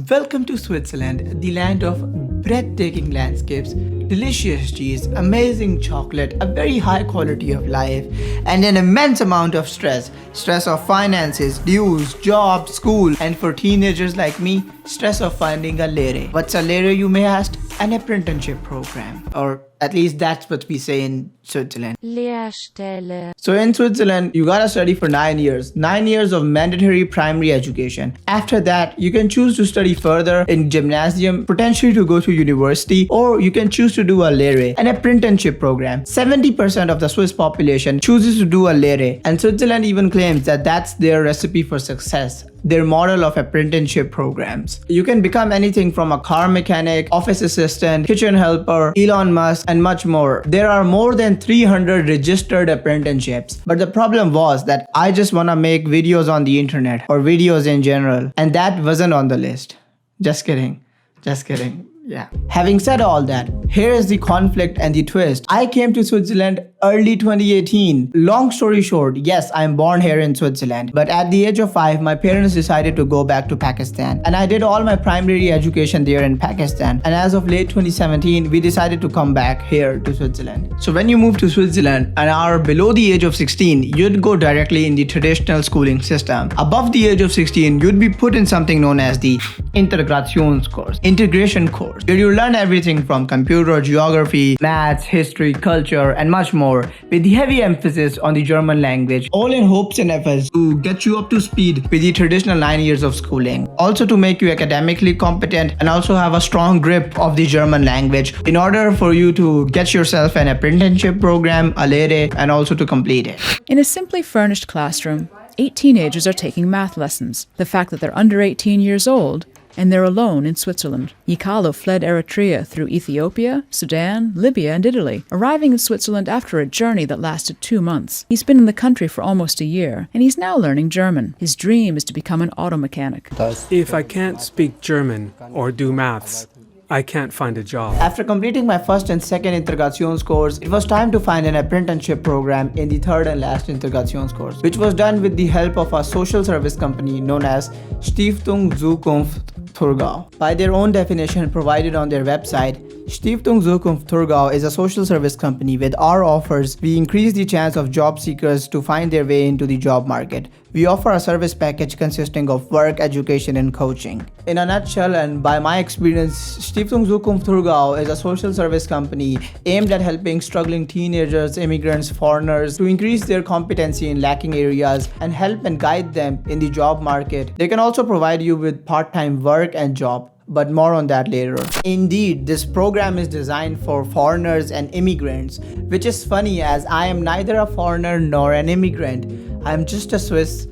Welcome to Switzerland, the land of breathtaking landscapes, delicious cheese, amazing chocolate, a very high quality of life, and an immense amount of stress. Stress of finances, dues, job, school, and for teenagers like me, stress of finding a lere. What's a lere, you may ask? An apprenticeship program. Or at least that's what we say in Switzerland. Lehrstelle. So in Switzerland, you gotta study for 9 years. 9 years of mandatory primary education. After that, you can choose to study further in gymnasium, potentially to go to university, or you can choose to do a lere, an apprenticeship program. 70% of the Swiss population chooses to do a lere, and Switzerland even claims that that's their recipe for success, their model of apprenticeship programs. You can become anything from a car mechanic, office assistant, kitchen helper, Elon Musk, and much more. There are more than 300 registered apprenticeships. But the problem was that I just wanna make videos on the internet or videos in general, and that wasn't on the list. Just kidding. Just kidding. Yeah. Having said all that, here is the conflict and the twist. I came to Switzerland early 2018. Long story short, yes, I'm born here in Switzerland, but at the age of 5, my parents decided to go back to Pakistan, and I did all my primary education there in Pakistan. And as of late 2017, we decided to come back here to Switzerland. So when you move to Switzerland and are below the age of 16, you'd go directly in the traditional schooling system. Above the age of 16, you'd be put in something known as the integration course, where you learn everything from computer, geography, maths, history, culture, and much more, with the heavy emphasis on the German language, all in hopes and efforts to get you up to speed with the traditional 9 years of schooling. Also to make you academically competent and also have a strong grip of the German language in order for you to get yourself an apprenticeship program, a lere, and also to complete it. In a simply furnished classroom, 8 teenagers are taking math lessons. The fact that they're under 18 years old and they're alone in Switzerland. Yikalo fled Eritrea through Ethiopia, Sudan, Libya, and Italy, arriving in Switzerland after a journey that lasted 2 months. He's been in the country for almost a year, and he's now learning German. His dream is to become an auto mechanic. If I can't speak German or do maths, I can't find a job. After completing my first and second Integrations course, it was time to find an apprenticeship program in the third and last Integrations course, which was done with the help of a social service company known as Stiftung Zukunft Thurgau. By their own definition provided on their website, Stiftung Zukunft Thurgau is a social service company. With our offers, we increase the chance of job seekers to find their way into the job market. We offer a service package consisting of work, education, and coaching. In a nutshell, and by my experience, Stiftung Zukunft Thurgau is a social service company aimed at helping struggling teenagers, immigrants, foreigners to increase their competency in lacking areas and help and guide them in the job market. They can also provide you with part-time work and job, but more on that later. Indeed, this program is designed for foreigners and immigrants, which is funny as I am neither a foreigner nor an immigrant. I am just a Swiss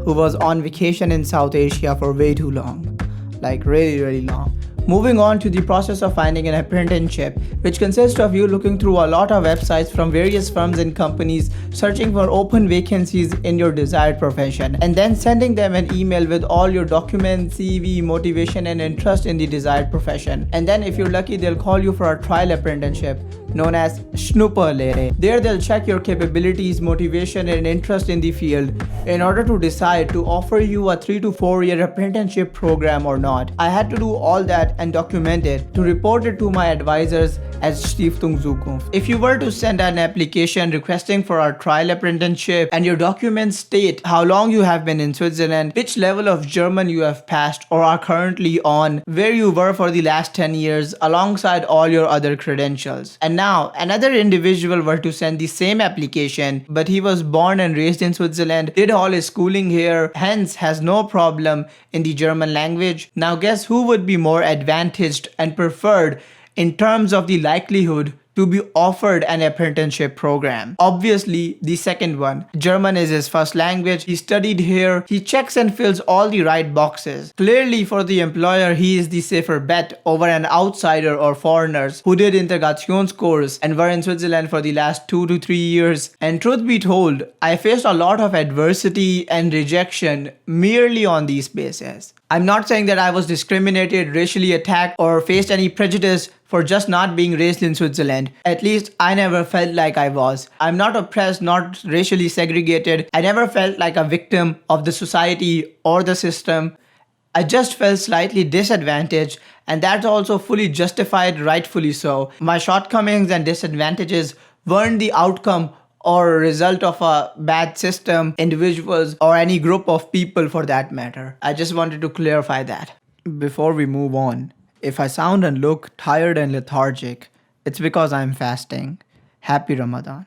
who was on vacation in South Asia for way too long. Like really long. Moving on to the process of finding an apprenticeship, which consists of you looking through a lot of websites from various firms and companies, searching for open vacancies in your desired profession, and then sending them an email with all your documents, CV, motivation, and interest in the desired profession. And then if you're lucky, they'll call you for a trial apprenticeship known as Schnupperlehre. There they'll check your capabilities, motivation, and interest in the field in order to decide to offer you a 3 to 4 year apprenticeship program or not. I had to do all that and document it to report it to my advisors at Stiftung Zukunft. If you were to send an application requesting for a trial apprenticeship and your documents state how long you have been in Switzerland, which level of German you have passed or are currently on, where you were for the last 10 years, alongside all your other credentials. And now, another individual were to send the same application, but he was born and raised in Switzerland, did all his schooling here, hence has no problem in the German language. Now guess who would be more advantaged and preferred in terms of the likelihood to be offered an apprenticeship program? Obviously, the second one. German is his first language. He studied here. He checks and fills all the right boxes. Clearly, for the employer, he is the safer bet over an outsider or foreigners who did Integrations course and were in Switzerland for the last 2 to 3 years. And truth be told, I faced a lot of adversity and rejection merely on these bases. I'm not saying that I was discriminated, racially attacked, or faced any prejudice for just not being raised in Switzerland. At least I never felt like I was. I'm not oppressed, not racially segregated. I never felt like a victim of the society or the system. I just felt slightly disadvantaged, and that's also fully justified, rightfully so. My shortcomings and disadvantages weren't the outcome or a result of a bad system, individuals, or any group of people for that matter. I just wanted to clarify that. Before we move on, if I sound and look tired and lethargic, it's because I'm fasting. Happy Ramadan.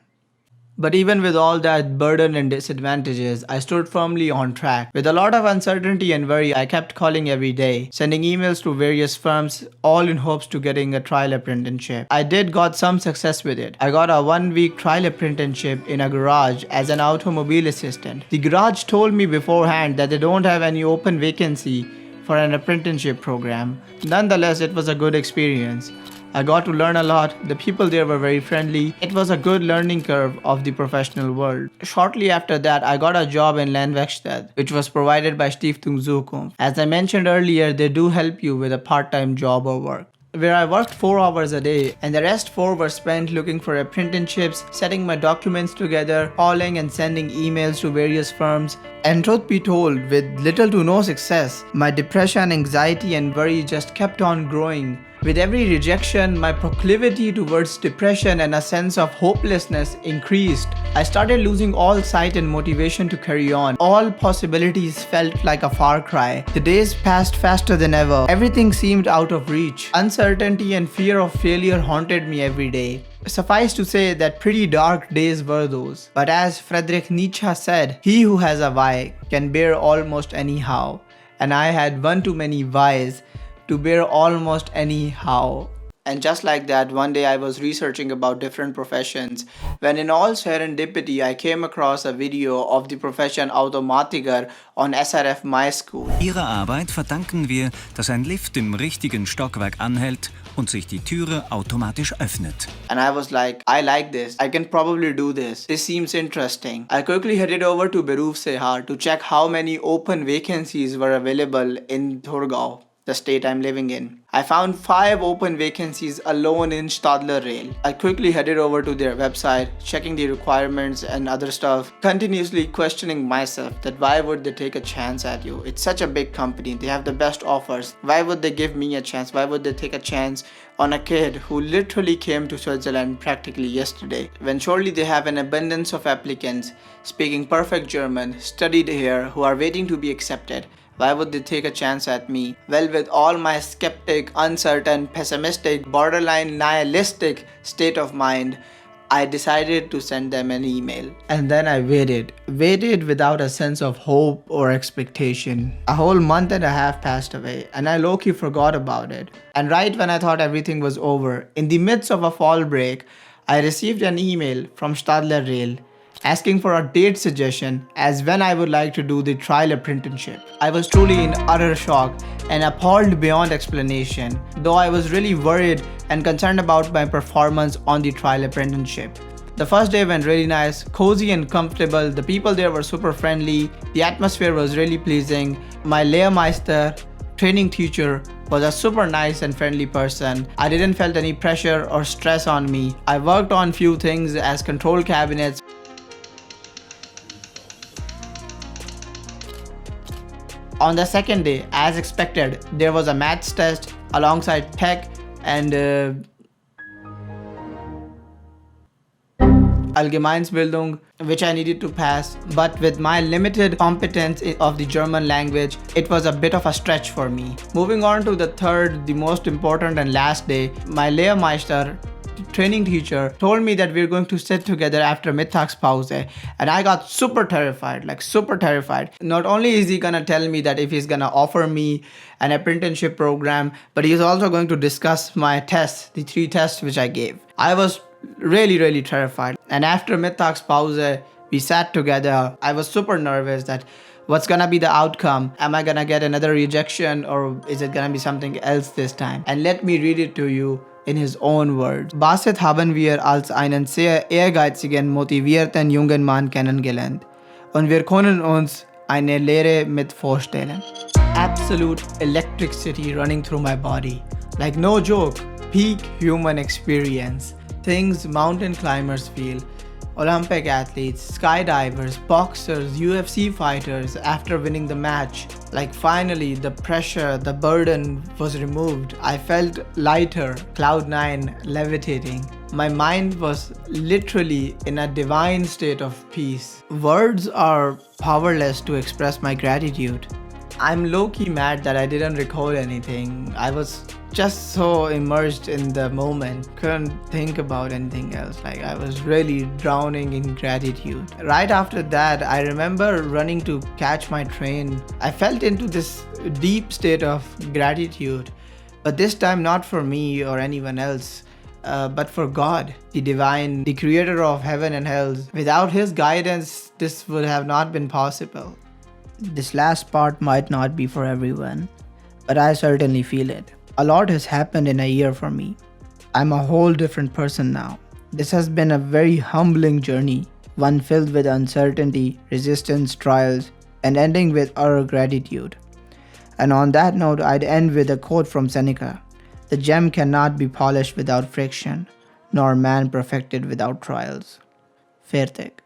But even with all that burden and disadvantages, I stood firmly on track. With a lot of uncertainty and worry, I kept calling every day, sending emails to various firms, all in hopes to getting a trial apprenticeship. I got some success with it. I got a 1-week trial apprenticeship in a garage as an automobile assistant. The garage told me beforehand that they don't have any open vacancy for an apprenticeship program. Nonetheless, it was a good experience. I got to learn a lot. The people there were very friendly. It was a good learning curve of the professional world. Shortly after that, I got a job in Landwerkstatt, which was provided by Stiftung Zukunft. As I mentioned earlier, they do help you with a part-time job or work, where I worked 4 hours a day, and the rest 4 were spent looking for apprenticeships, setting my documents together, calling and sending emails to various firms. And truth be told, with little to no success, my depression, anxiety and worry just kept on growing. With every rejection, my proclivity towards depression and a sense of hopelessness increased. I started losing all sight and motivation to carry on. All possibilities felt like a far cry. The days passed faster than ever. Everything seemed out of reach. Uncertainty and fear of failure haunted me every day. Suffice to say that pretty dark days were those. But as Friedrich Nietzsche said, he who has a why can bear almost anyhow. And I had one too many whys to bear almost anyhow. And just like that, one day I was researching about different professions when in all serendipity I came across a video of the profession Automatiker on SRF My School. Ihrer Arbeit verdanken wir, dass ein Lift im richtigen Stockwerk anhält und sich die Türe automatisch öffnet. And I was like, I like this. I can probably do this. This seems interesting. I quickly headed over to Beruf Sehar to check how many open vacancies were available in Thurgau, the state I'm living in. I found 5 open vacancies alone in Stadler Rail. I quickly headed over to their website, checking the requirements and other stuff, continuously questioning myself that why would they take a chance at you? It's such a big company, they have the best offers. Why would they give me a chance? Why would they take a chance on a kid who literally came to Switzerland practically yesterday, when surely they have an abundance of applicants speaking perfect German, studied here, who are waiting to be accepted? Why would they take a chance at me? Well, with all my skeptic, uncertain, pessimistic, borderline nihilistic state of mind, I decided to send them an email. And then I waited without a sense of hope or expectation. A whole month and a half passed away, and I low-key forgot about it. And right when I thought everything was over, in the midst of a fall break, I received an email from Stadler Rail asking for a date suggestion as when I would like to do the trial apprenticeship. I was truly in utter shock and appalled beyond explanation, though I was really worried and concerned about my performance on the trial apprenticeship. The first day went really nice, cozy and comfortable. The people there were super friendly. The atmosphere was really pleasing. My Lehrmeister, training teacher, was a super nice and friendly person. I didn't felt any pressure or stress on me. I worked on few things as control cabinets. On the second day, as expected, there was a maths test alongside tech and Allgemeinsbildung, which I needed to pass. But with my limited competence of the German language, it was a bit of a stretch for me. Moving on to the third, the most important and last day, my Lehrmeister, training teacher, told me that we're going to sit together after Mittagspause, and I got super terrified. Not only is he gonna tell me that if he's gonna offer me an apprenticeship program, but he's also going to discuss my tests, the 3 tests which I gave. I was really terrified, and after Mittagspause we sat together. I was super nervous that what's gonna be the outcome? Am I gonna get another rejection, or is it gonna be something else this time? And let me read it to you in his own words. Basit haben wir als einen sehr ehrgeizigen, motivierten jungen Mann kennengelernt. Und wir können uns eine Lehre mit vorstellen. Absolute electricity running through my body. Like no joke, peak human experience. Things mountain climbers feel Olympic athletes, skydivers, boxers, UFC fighters after winning the match. Like finally the pressure, the burden was removed. I felt lighter, cloud 9, levitating. My mind was literally in a divine state of peace. Words are powerless to express my gratitude. I'm low-key mad that I didn't record anything. I was just so immersed in the moment, couldn't think about anything else. Like I was really drowning in gratitude. Right after that, I remember running to catch my train. I felt into this deep state of gratitude, but this time not for me or anyone else, but for God, the divine, the creator of heaven and hell. Without his guidance, this would have not been possible. This last part might not be for everyone, but I certainly feel it. A lot has happened in a year for me. I'm a whole different person now. This has been a very humbling journey, one filled with uncertainty, resistance, trials, and ending with utter gratitude. And on that note, I'd end with a quote from Seneca. The gem cannot be polished without friction, nor man perfected without trials. Fair take.